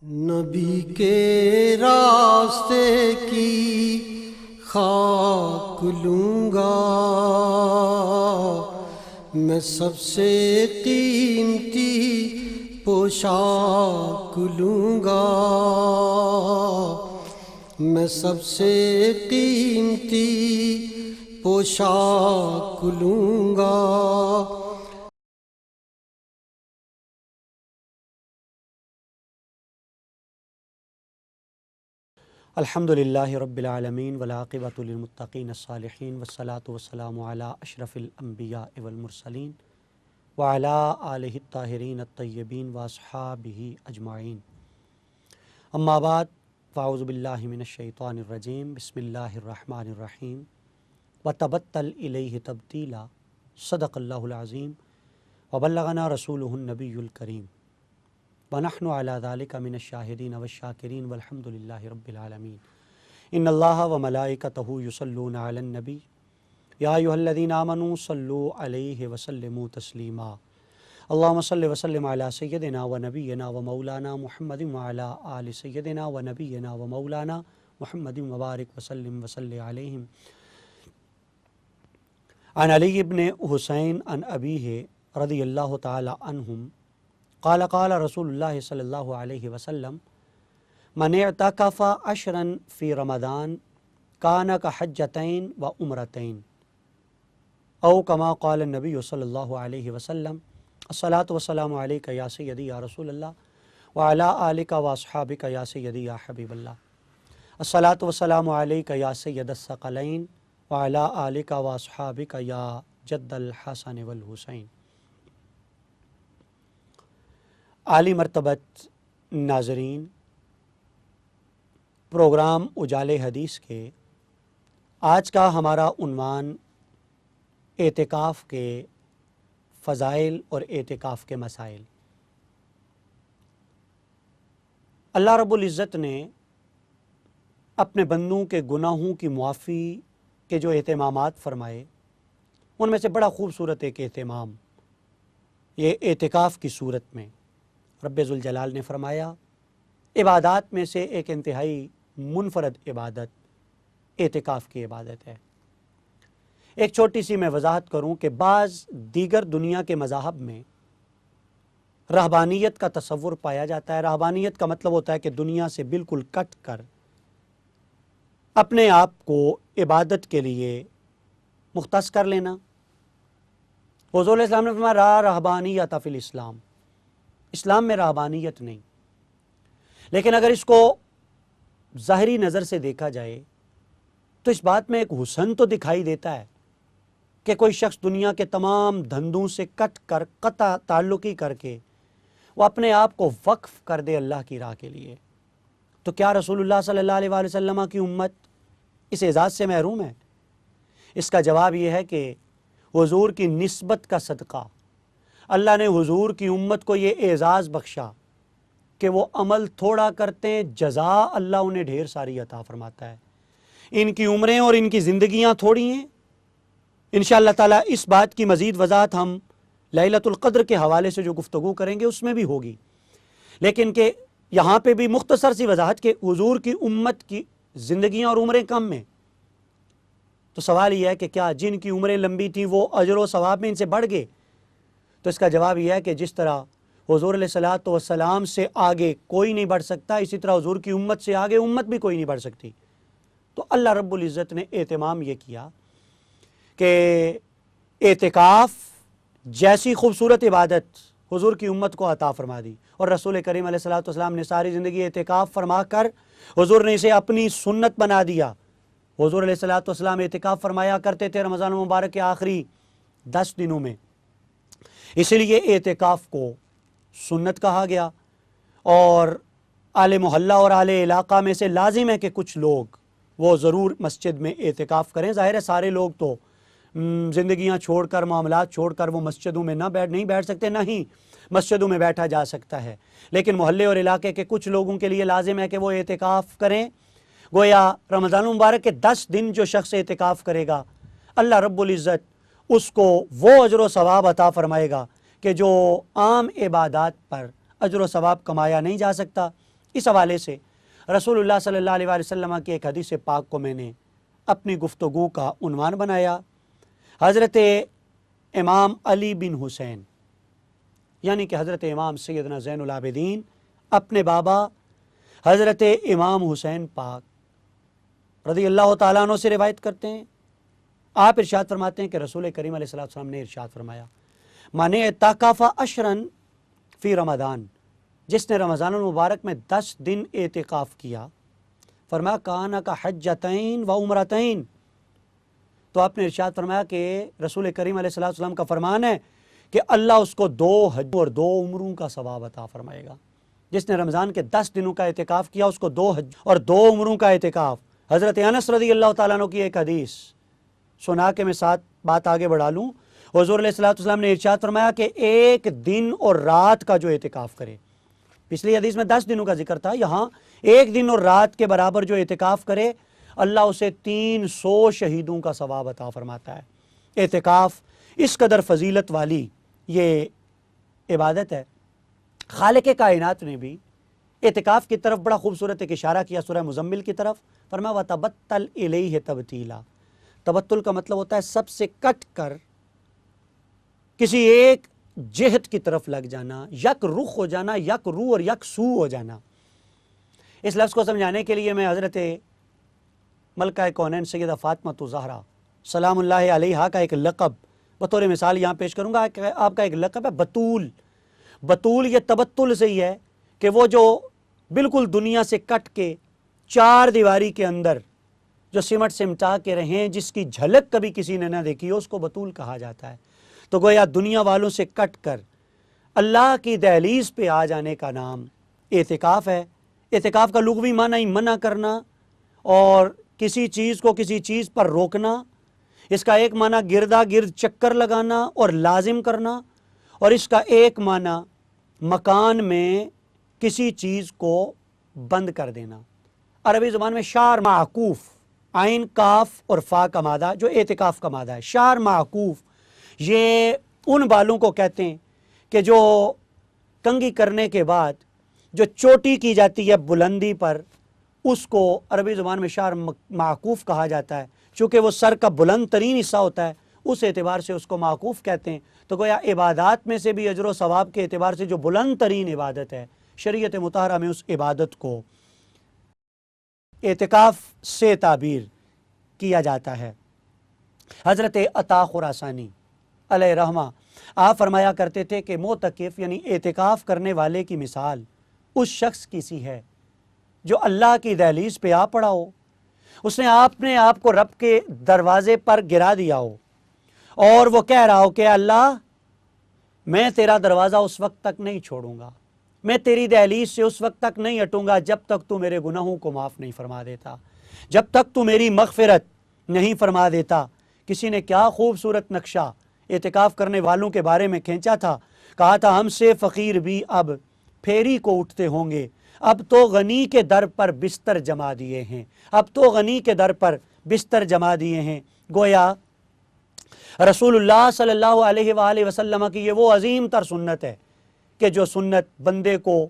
نبی کے راستے کی خاک لوں گا، میں سب سے قیمتی پوشاک لوں گا، میں سب سے قیمتی پوشاک لوں گا۔ الحمد للہ رب العالمین والعاقبۃ للمتقین الصالحین والصلاة والسلام علی اشرف الانبیاء والمرسلین وعلی آلہ الطاہرین الطیبین واصحابہ اجمعین، اما بعد فاعوذ باللہ من الشیطان الرجیم، بسم اللہ الرحمن الرحیم، وتبتل الیہ تبتیلا، صدق اللہ العظیم وبلغنا رسولہ النبی الکریم، ونحن علی ذلک من الشاہدین والشاکرین والحمد للہ رب العالمین۔ ان اللہ وملائکتہ یصلون علی النبی یا ایھا الذین آمنوا صلوا علیہ وسلموا تسلیما، اللہم صل وسلم علی سیدنا ونبینا ومولانا محمد وعلی آل سیدنا ونبینا ومولانا محمد وبارک وسلم وصلی علیہم۔ عن علی بن حسین عن ابیہ رضی اللہ تعالی عنہم قال قال رسول اللہ صلی اللہ علیہ وسلم، من اعتکف عشرا فی رمضان کان کحجتین و عمرتین، او کما قال النبی صلی اللہ علیہ وسلم، الصلاۃ والسلام علیک یا سیدی یا رسول اللہ وعلی آلک واصحابک یا سیدی یا حبیب اللہ، الصلاۃ والسلام علیک یا سید الثقلین وعلی آلک واصحابک یا جد الحسن والحسین۔ عالی مرتبت ناظرین، پروگرام اجالے حدیث کے آج کا ہمارا عنوان اعتکاف کے فضائل اور اعتکاف کے مسائل۔ اللہ رب العزت نے اپنے بندوں کے گناہوں کی معافی کے جو اہتمامات فرمائے، ان میں سے بڑا خوبصورت ایک اہتمام یہ اعتکاف کی صورت میں رب ذوالجلال نے فرمایا، عبادات میں سے ایک انتہائی منفرد عبادت اعتکاف کی عبادت ہے۔ ایک چھوٹی سی میں وضاحت کروں کہ بعض دیگر دنیا کے مذاہب میں رہبانیت کا تصور پایا جاتا ہے۔ رہبانیت کا مطلب ہوتا ہے کہ دنیا سے بالکل کٹ کر اپنے آپ کو عبادت کے لیے مختص کر لینا۔ حضور علیہ السلام نے فرمایا لا رہبانیت فی الاسلام، اسلام میں رہبانیت نہیں۔ لیکن اگر اس کو ظاہری نظر سے دیکھا جائے تو اس بات میں ایک حسن تو دکھائی دیتا ہے کہ کوئی شخص دنیا کے تمام دھندوں سے کٹ کر قطع تعلقی کر کے وہ اپنے آپ کو وقف کر دے اللہ کی راہ کے لیے۔ تو کیا رسول اللہ صلی اللہ علیہ وآلہ وسلم کی امت اس اعزاز سے محروم ہے؟ اس کا جواب یہ ہے کہ حضور کی نسبت کا صدقہ اللہ نے حضور کی امت کو یہ اعزاز بخشا کہ وہ عمل تھوڑا کرتے ہیں، جزا اللہ انہیں ڈھیر ساری عطا فرماتا ہے۔ ان کی عمریں اور ان کی زندگیاں تھوڑی ہیں۔ انشاءاللہ تعالیٰ اس بات کی مزید وضاحت ہم لیلۃ القدر کے حوالے سے جو گفتگو کریں گے اس میں بھی ہوگی، لیکن کہ یہاں پہ بھی مختصر سی وضاحت کہ حضور کی امت کی زندگیاں اور عمریں کم ہیں۔ تو سوال یہ ہے کہ کیا جن کی عمریں لمبی تھیں وہ اجر و ثواب میں ان سے بڑھ گئے؟ تو اس کا جواب یہ ہے کہ جس طرح حضور علیہ الصلوۃ والسلام سے آگے کوئی نہیں بڑھ سکتا، اسی طرح حضور کی امت سے آگے امت بھی کوئی نہیں بڑھ سکتی۔ تو اللہ رب العزت نے اہتمام یہ کیا کہ اعتکاف جیسی خوبصورت عبادت حضور کی امت کو عطا فرما دی، اور رسول کریم علیہ الصلوۃ والسلام نے ساری زندگی اعتکاف فرما کر حضور نے اسے اپنی سنت بنا دیا۔ حضور علیہ الصلوۃ والسلام اعتکاف فرمایا کرتے تھے رمضان المبارک کے آخری 10 دنوں میں، اسی لیے اعتکاف کو سنت کہا گیا۔ اور اہل محلہ اور اہل علاقہ میں سے لازم ہے کہ کچھ لوگ وہ ضرور مسجد میں اعتکاف کریں۔ ظاہر ہے سارے لوگ تو زندگیاں چھوڑ کر، معاملات چھوڑ کر وہ مسجدوں میں نہیں بیٹھ سکتے، نہ ہی مسجدوں میں بیٹھا جا سکتا ہے، لیکن محلے اور علاقے کے کچھ لوگوں کے لیے لازم ہے کہ وہ اعتکاف کریں۔ گویا رمضان المبارک کے 10 دن جو شخص اعتکاف کرے گا، اللہ رب العزت اس کو وہ اجر و ثواب عطا فرمائے گا کہ جو عام عبادات پر اجر و ثواب کمایا نہیں جا سکتا، اس حوالے سے رسول اللہ صلی اللہ علیہ وسلم کی ایک حدیث پاک کو میں نے اپنی گفتگو کا عنوان بنایا۔ حضرت امام علی بن حسین یعنی کہ حضرت امام سیدنا زین العابدین اپنے بابا حضرت امام حسین پاک رضی اللہ تعالیٰ عنہ سے روایت کرتے ہیں۔ آپ ارشاد فرماتے ہیں کہ رسول کریم علیہ السلام نے ارشاد فرمایا، من اعتکف عشرا فی رمضان، جس نے رمضان المبارک میں 10 دن اعتکاف کیا، فرمایا کان کا حجتین و عمرتین، تو آپ نے ارشاد فرمایا کہ رسول کریم علیہ السلام کا فرمان ہے کہ اللہ اس کو 2 حج اور 2 عمروں کا ثواب عطا فرمائے گا۔ جس نے رمضان کے 10 دنوں کا اعتکاف کیا اس کو 2 حج اور 2 عمروں کا اعتکاف۔ حضرت انس رضی اللہ تعالیٰ عنہ کی ایک حدیث سنا کے میں ساتھ بات آگے بڑھا لوں۔ حضور علیہ السلام نے ارشاد فرمایا کہ 1 دن اور رات کا جو اعتکاف کرے، پچھلی حدیث میں 10 دنوں کا ذکر تھا، یہاں 1 دن اور رات کے برابر جو اعتکاف کرے اللہ اسے 300 شہیدوں کا ثواب عطا فرماتا ہے۔ اعتکاف اس قدر فضیلت والی یہ عبادت ہے۔ خالق کائنات نے بھی اعتکاف کی طرف بڑا خوبصورت ایک اشارہ کیا سورہ مزمل کی طرف، فرمایا وَتَبَتَّلْ إِلَيْهِ تَبْتِيلًا۔ تبتل کا مطلب ہوتا ہے سب سے کٹ کر کسی ایک جہت کی طرف لگ جانا، یک رخ ہو جانا، یک رو اور یک سو ہو جانا۔ اس لفظ کو سمجھانے کے لیے میں حضرت ملکہ کونین سیدہ فاطمہ الزہرا سلام اللہ علیہا کا ایک لقب بطور مثال یہاں پیش کروں گا۔ آپ کا ایک لقب ہے بطول۔ بطول یہ تبتل سے ہی ہے کہ وہ جو بالکل دنیا سے کٹ کے 4 دیواری کے اندر جو سمٹ سمٹا کے رہیں، جس کی جھلک کبھی کسی نے نہ دیکھی ہو، اس کو بطول کہا جاتا ہے۔ تو گویا دنیا والوں سے کٹ کر اللہ کی دہلیز پہ آ جانے کا نام اعتکاف ہے۔ اعتکاف کا لغوی معنی ہی منع کرنا اور کسی چیز کو کسی چیز پر روکنا، اس کا ایک معنی گردا گرد چکر لگانا اور لازم کرنا، اور اس کا ایک معنی مکان میں کسی چیز کو بند کر دینا۔ عربی زبان میں شار معکوف، عین کاف اور فا کا مادہ جو اعتکاف کا مادہ ہے، شار معکوف، یہ ان بالوں کو کہتے ہیں کہ جو کنگھی کرنے کے بعد جو چوٹی کی جاتی ہے بلندی پر، اس کو عربی زبان میں شعر معکوف کہا جاتا ہے۔ چونکہ وہ سر کا بلند ترین حصہ ہوتا ہے، اس اعتبار سے اس کو معکوف کہتے ہیں۔ تو گویا عبادات میں سے بھی اجر و ثواب کے اعتبار سے جو بلند ترین عبادت ہے، شریعت مطہرہ میں اس عبادت کو اعتکاف سے تعبیر کیا جاتا ہے۔ حضرت عطا خراسانی علیہ رحمہ آپ فرمایا کرتے تھے کہ معتکف یعنی اعتکاف کرنے والے کی مثال اس شخص کی سی ہے جو اللہ کی دہلیز پہ آ پڑا ہو، اس نے اپنے آپ کو رب کے دروازے پر گرا دیا ہو اور وہ کہہ رہا ہو کہ اللہ میں تیرا دروازہ اس وقت تک نہیں چھوڑوں گا، میں تیری دہلیز سے اس وقت تک نہیں ہٹوں گا جب تک تو میرے گناہوں کو معاف نہیں فرما دیتا، جب تک تو میری مغفرت نہیں فرما دیتا۔ کسی نے کیا خوبصورت نقشہ اعتکاف کرنے والوں کے بارے میں کھینچا تھا، کہا تھا ہم سے فقیر بھی اب پھیری کو اٹھتے ہوں گے، اب تو غنی کے در پر بستر جما دیے ہیں، اب تو غنی کے در پر بستر جما دیے ہیں۔ گویا رسول اللہ صلی اللہ علیہ وآلہ وسلم کی یہ وہ عظیم تر سنت ہے کہ جو سنت بندے کو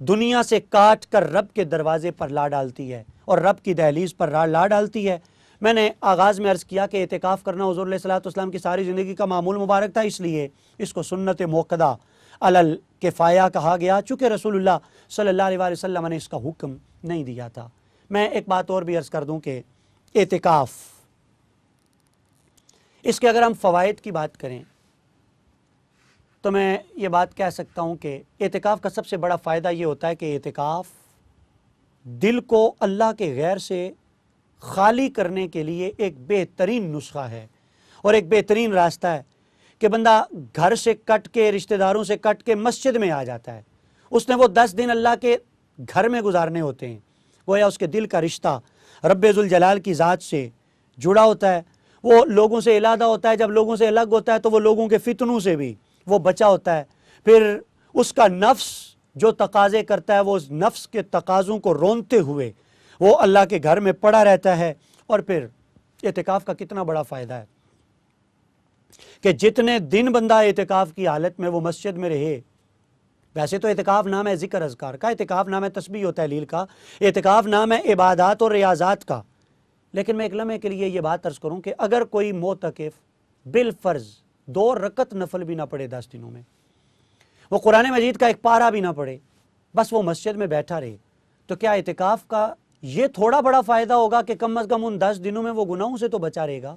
دنیا سے کاٹ کر رب کے دروازے پر لا ڈالتی ہے اور رب کی دہلیز پر لا ڈالتی ہے۔ میں نے آغاز میں عرض کیا کہ اعتکاف کرنا حضور علیہ السلام کی ساری زندگی کا معمول مبارک تھا، اس لیے اس کو سنت موقدہ علل کفایہ کہا گیا، چونکہ رسول اللہ صلی اللہ علیہ وآلہ وسلم نے اس کا حکم نہیں دیا تھا۔ میں ایک بات اور بھی عرض کر دوں کہ اعتکاف، اس کے اگر ہم فوائد کی بات کریں تو میں یہ بات کہہ سکتا ہوں کہ اعتکاف کا سب سے بڑا فائدہ یہ ہوتا ہے کہ اعتکاف دل کو اللہ کے غیر سے خالی کرنے کے لیے ایک بہترین نسخہ ہے اور ایک بہترین راستہ ہے کہ بندہ گھر سے کٹ کے، رشتہ داروں سے کٹ کے مسجد میں آ جاتا ہے، اس نے وہ 10 دن اللہ کے گھر میں گزارنے ہوتے ہیں، گویا اس کے دل کا رشتہ رب ذوالجلال کی ذات سے جڑا ہوتا ہے، وہ لوگوں سے علیحدہ ہوتا ہے، جب لوگوں سے الگ ہوتا ہے تو وہ لوگوں کے فتنوں سے بھی وہ بچا ہوتا ہے، پھر اس کا نفس جو تقاضے کرتا ہے وہ اس نفس کے تقاضوں کو رونتے ہوئے وہ اللہ کے گھر میں پڑا رہتا ہے۔ اور پھر اعتکاف کا کتنا بڑا فائدہ ہے کہ جتنے دن بندہ اعتکاف کی حالت میں وہ مسجد میں رہے، ویسے تو اعتکاف نام ہے ذکر اذکار کا، اعتکاف نام ہے تسبیح و تحلیل کا، اعتکاف نام ہے عبادات اور ریاضات کا، لیکن میں ایک لمحے کے لیے یہ بات عرض کروں کہ اگر کوئی معتکف بالفرض 2 رکعت نفل بھی نہ پڑھے 10 دنوں میں، وہ قرآن مجید کا ایک پارہ بھی نہ پڑھے، بس وہ مسجد میں بیٹھا رہے، تو کیا اعتکاف کا یہ تھوڑا بڑا فائدہ ہوگا کہ کم از کم ان 10 دنوں میں وہ گناہوں سے تو بچا رہے گا؟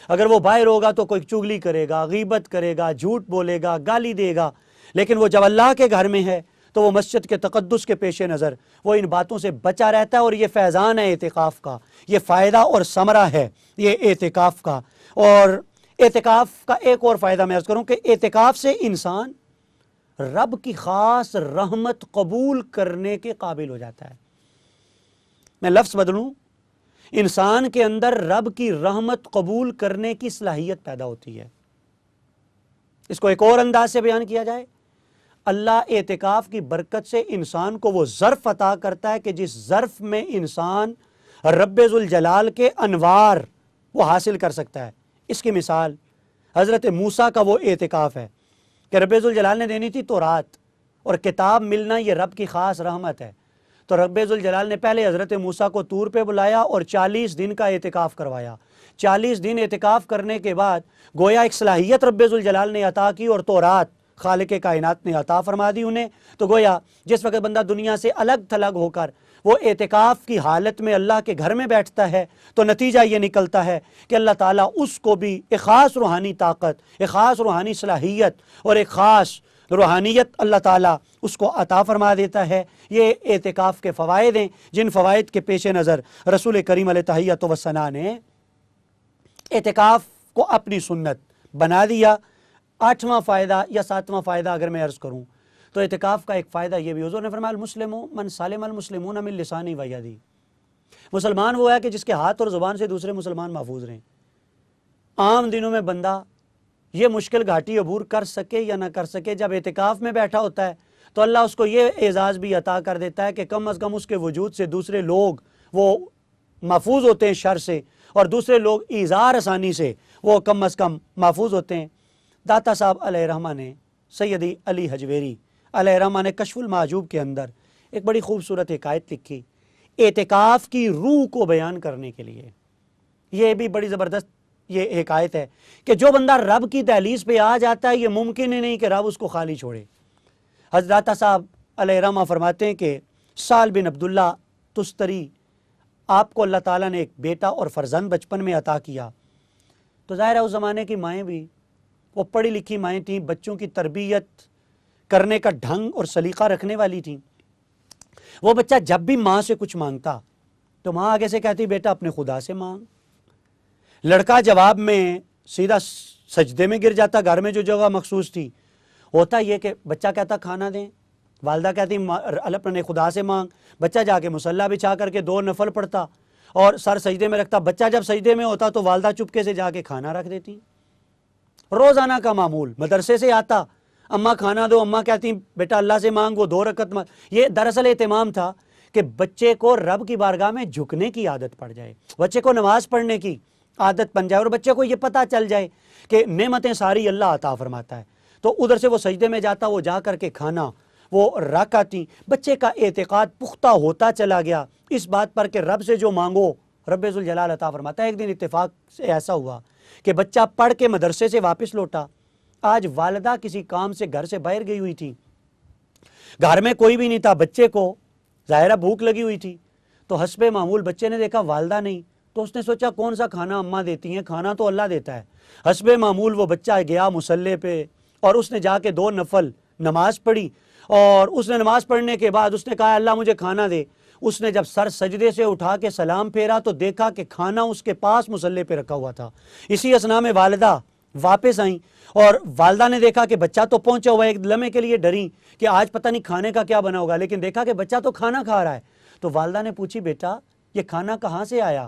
اگر وہ باہر ہوگا تو کوئی چغلی کرے گا، غیبت کرے گا، جھوٹ بولے گا، گالی دے گا، لیکن وہ جب اللہ کے گھر میں ہے تو وہ مسجد کے تقدس کے پیش نظر وہ ان باتوں سے بچا رہتا ہے، اور یہ فیضان ہے اعتکاف کا، یہ فائدہ اور ثمرہ ہے یہ اعتکاف کا۔ اور اعتکاف کا ایک اور فائدہ میں عرض کروں کہ اعتکاف سے انسان رب کی خاص رحمت قبول کرنے کے قابل ہو جاتا ہے۔ میں لفظ بدلوں، انسان کے اندر رب کی رحمت قبول کرنے کی صلاحیت پیدا ہوتی ہے۔ اس کو ایک اور انداز سے بیان کیا جائے، اللہ اعتکاف کی برکت سے انسان کو وہ ظرف عطا کرتا ہے کہ جس ظرف میں انسان رب ذوالجلال کے انوار وہ حاصل کر سکتا ہے۔ اس کی مثال حضرت موسیٰ کا وہ اعتکاف ہے کہ رب ذوالجلال نے دینی تھی تورات، اور کتاب ملنا یہ رب کی خاص رحمت ہے، تو رب ذوالجلال نے پہلے حضرت موسیٰ کو طور پہ بلایا اور 40 دن کا اعتکاف کروایا۔ 40 دن اعتکاف کرنے کے بعد گویا ایک صلاحیت رب ذوالجلال نے عطا کی، اور تورات خالق کائنات نے عطا فرما دی انہیں۔ تو گویا جس وقت بندہ دنیا سے الگ تھلگ ہو کر وہ اعتکاف کی حالت میں اللہ کے گھر میں بیٹھتا ہے تو نتیجہ یہ نکلتا ہے کہ اللہ تعالیٰ اس کو بھی ایک خاص روحانی طاقت، ایک خاص روحانی صلاحیت اور ایک خاص روحانیت اللہ تعالیٰ اس کو عطا فرما دیتا ہے۔ یہ اعتکاف کے فوائد ہیں جن فوائد کے پیش نظر رسول کریم علیہ تحیۃ و ثنا نے اعتکاف کو اپنی سنت بنا دیا۔ 8واں فائدہ یا 7واں فائدہ اگر میں عرض کروں تو اعتکاف کا ایک فائدہ یہ بھی، حضور نے فرمایا المسلم من سالم المسلمون من لسانی و یدی، مسلمان وہ ہے کہ جس کے ہاتھ اور زبان سے دوسرے مسلمان محفوظ رہیں۔ عام دنوں میں بندہ یہ مشکل گھاٹی عبور کر سکے یا نہ کر سکے، جب اعتکاف میں بیٹھا ہوتا ہے تو اللہ اس کو یہ اعزاز بھی عطا کر دیتا ہے کہ کم از کم اس کے وجود سے دوسرے لوگ وہ محفوظ ہوتے ہیں شر سے، اور دوسرے لوگ ایذا رسانی سے وہ کم از کم محفوظ ہوتے ہیں۔ داتا صاحب علیہ رحمہ نے، سیدی علی حجویری علیہ رحمہ نے کشف المعجوب کے اندر ایک بڑی خوبصورت ایک آیت لکھی اعتکاف کی روح کو بیان کرنے کے لیے۔ یہ بھی بڑی زبردست یہ ایک آیت ہے کہ جو بندہ رب کی دہلیز پہ آ جاتا ہے یہ ممکن ہی نہیں کہ رب اس کو خالی چھوڑے۔ حضرت داتا صاحب علیہ رحمہ فرماتے ہیں کہ سال بن عبداللہ تستری، آپ کو اللہ تعالیٰ نے ایک بیٹا اور فرزند بچپن میں عطا کیا، تو ظاہر ہے اس زمانے کی مائیں بھی وہ پڑھی لکھی مائیں تھیں، بچوں کی تربیت کرنے کا ڈھنگ اور سلیقہ رکھنے والی تھیں۔ وہ بچہ جب بھی ماں سے کچھ مانگتا تو ماں آگے سے کہتی بیٹا اپنے خدا سے مانگ۔ لڑکا جواب میں سیدھا سجدے میں گر جاتا، گھر میں جو جگہ مخصوص تھی۔ ہوتا یہ کہ بچہ کہتا کھانا دیں، والدہ کہتی اپنے خدا سے مانگ، بچہ جا کے مصلی بچھا کر کے 2 نفل پڑھتا اور سر سجدے میں رکھتا۔ بچہ جب سجدے میں ہوتا تو والدہ چپکے سے جا کے کھانا رکھ دیتی۔ روزانہ کا معمول، مدرسے سے آتا اماں کھانا دو، اماں کہتی بیٹا اللہ سے مانگ، وہ 2 رکعت یہ دراصل اہتمام تھا کہ بچے کو رب کی بارگاہ میں جھکنے کی عادت پڑ جائے، بچے کو نماز پڑھنے کی عادت بن جائے، اور بچے کو یہ پتہ چل جائے کہ نعمتیں ساری اللہ عطا فرماتا ہے۔ تو ادھر سے وہ سجدے میں جاتا، وہ جا کر کے کھانا وہ رکھ آتی۔ بچے کا اعتقاد پختہ ہوتا چلا گیا اس بات پر کہ رب سے جو مانگو رب ذوالجلال عطا فرماتا ہے۔ ایک دن اتفاق سے ایسا ہوا کہ بچہ پڑھ کے مدرسے سے واپس لوٹا۔ آج والدہ کسی کام سے گھر سے باہر گئی ہوئی تھی، گھر میں کوئی بھی نہیں تھا، بچے کو ظاہرہ بھوک لگی ہوئی تھی، تو حسب معمول بچے نے دیکھا والدہ نہیں، تو اس نے سوچا کون سا کھانا اماں دیتی ہیں، کھانا تو اللہ دیتا ہے۔ حسب معمول وہ بچہ گیا مصلی پہ اور اس نے جا کے 2 نفل نماز پڑھی، اور اس نے نماز پڑھنے کے بعد اس نے کہا اللہ مجھے کھانا دے۔ اس نے جب سر سجدے سے اٹھا کے سلام پھیرا تو دیکھا کہ کھانا اس کے پاس مصلی پہ رکھا ہوا تھا۔ اسی اثنا میں والدہ واپس آئیں اور والدہ نے دیکھا کہ بچہ تو پہنچا ہوا ہے، ایک لمحے کے لیے ڈری کہ آج پتہ نہیں کھانے کا کیا بنا ہوگا، لیکن دیکھا کہ بچہ تو کھانا کھا رہا ہے۔ تو والدہ نے پوچھی بیٹا یہ کھانا کہاں سے آیا؟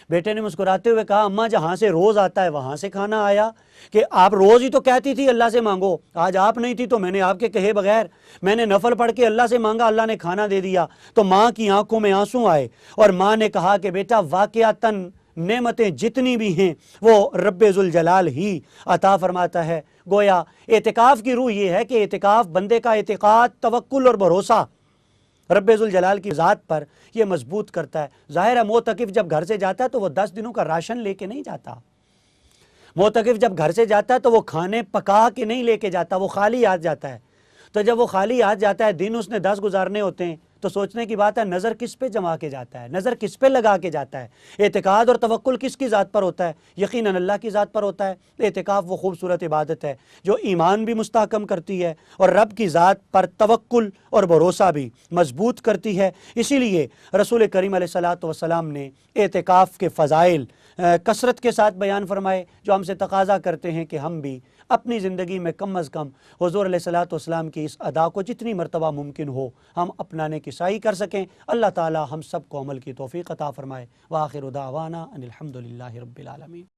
بیٹے نے مسکراتے ہوئے کہا اماں جہاں سے روز آتا ہے وہاں سے کھانا آیا، کہ آپ روز ہی تو کہتی تھی اللہ سے مانگو، آج آپ نہیں تھی تو میں نے آپ کے کہے بغیر میں نے نفل پڑھ کے اللہ سے مانگا، اللہ نے کھانا دے دیا۔ تو ماں کی آنکھوں میں آنسو آئے اور ماں نے کہا کہ بیٹا واقعتاً نعمتیں جتنی بھی ہیں وہ رب ذوالجلال ہی عطا فرماتا ہے۔ گویا اعتکاف کی روح یہ ہے کہ اعتکاف بندے کا اعتقاد، توکل اور بھروسہ رب ذوالجلال کی ذات پر یہ مضبوط کرتا ہے۔ ظاہر ہے معتکف جب گھر سے جاتا ہے تو وہ 10 دنوں کا راشن لے کے نہیں جاتا۔ معتکف جب گھر سے جاتا ہے تو وہ کھانے پکا کے نہیں لے کے جاتا، وہ خالی ہاتھ جاتا ہے۔ تو جب وہ خالی ہاتھ جاتا ہے، دن اس نے 10 گزارنے ہوتے ہیں، تو سوچنے کی بات ہے نظر کس پہ جما کے جاتا ہے، نظر کس پہ لگا کے جاتا ہے۔ اعتقاد اور توکل کس کی ذات پر ہوتا ہے؟ یقیناً اللہ کی ذات پر ہوتا ہے۔ اعتکاف وہ خوبصورت عبادت ہے جو ایمان بھی مستحکم کرتی ہے اور رب کی ذات پر توکل اور بھروسہ بھی مضبوط کرتی ہے۔ اسی لیے رسول کریم علیہ الصلوۃ والسلام نے اعتکاف کے فضائل کثرت کے ساتھ بیان فرمائے، جو ہم سے تقاضا کرتے ہیں کہ ہم بھی اپنی زندگی میں کم از کم حضور علیہ الصلوۃ والسلام کی اس ادا کو جتنی مرتبہ ممکن ہو ہم اپنانے کی سعی کر سکیں۔ اللہ تعالی ہم سب کو عمل کی توفیق عطا فرمائے۔ وآخر دعوانا ان الحمد للہ رب العالمین۔